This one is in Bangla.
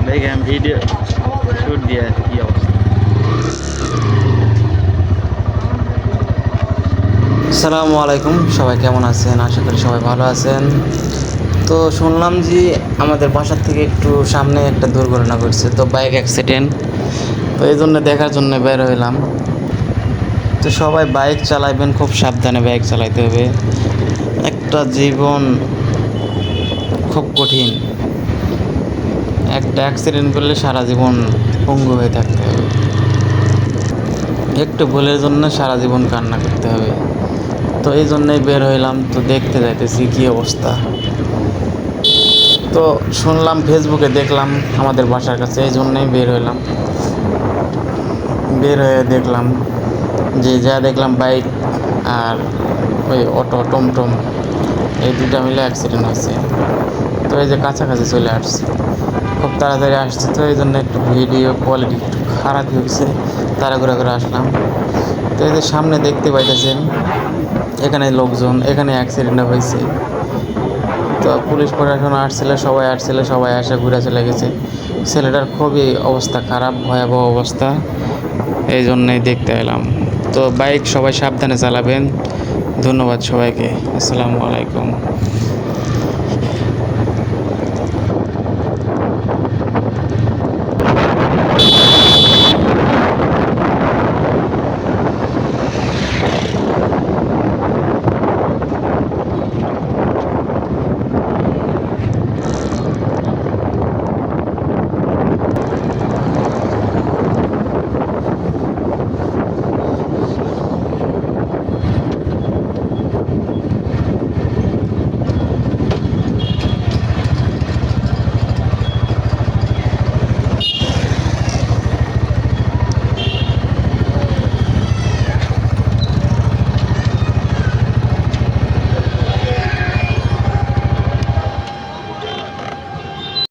দেখেন ভিডিও শুট দিয়ে কি অবস্থা। আসসালামু আলাইকুম, সবাই কেমন আছেন? আশা করি সবাই ভালো আছেন। তো শুনলাম যে আমাদের বাসার থেকে একটু সামনে একটা দুর্ঘটনা ঘটছে, তো বাইক অ্যাক্সিডেন্ট। তো এই জন্য দেখার জন্য বের হইলাম। তো সবাই বাইক চালাইবেন, খুব সাবধানে বাইক চালাইতে হবে। একটা জীবন খুব কঠিন। একটা অ্যাক্সিডেন্ট করলে সারা জীবন পঙ্গু হয়ে থাকতে হবে। একটু ভুলের জন্য সারা জীবন কান্না করতে হবে। তো এই জন্যই বের হইলাম, তো দেখতে যাইতেছি কী অবস্থা। তো শুনলাম, ফেসবুকে দেখলাম আমাদের বাসার কাছে, এই জন্যই বের হইলাম। বের হয়ে দেখলাম যে যা দেখলাম বাইক আর ওই অটো টমটম এই দুটা মিলে অ্যাক্সিডেন্ট হয়েছে। তো এই যে কাছাকাছি চলে আসছে, খুব তাড়াতাড়ি আসছে, তো এই জন্য একটু ভিডিও কোয়ালিটি একটু খারাপ হয়েছে, তাড়াহুড়া করে আসলাম। তো এই যে সামনে দেখতে পাইতেছেন এখানে লোকজন, এখানে অ্যাক্সিডেন্ট হয়েছে। তো পুলিশ প্রশাসন আসছিল, সবাই আসে ঘুরে চলে গেছে। ছেলেটার খুবই অবস্থা খারাপ, ভয়াবহ অবস্থা, এই জন্যই দেখতে এলাম। তো বাইক সবাই সাবধানে চালাবেন। ধন্যবাদ সবাইকে। আসসালামু আলাইকুম।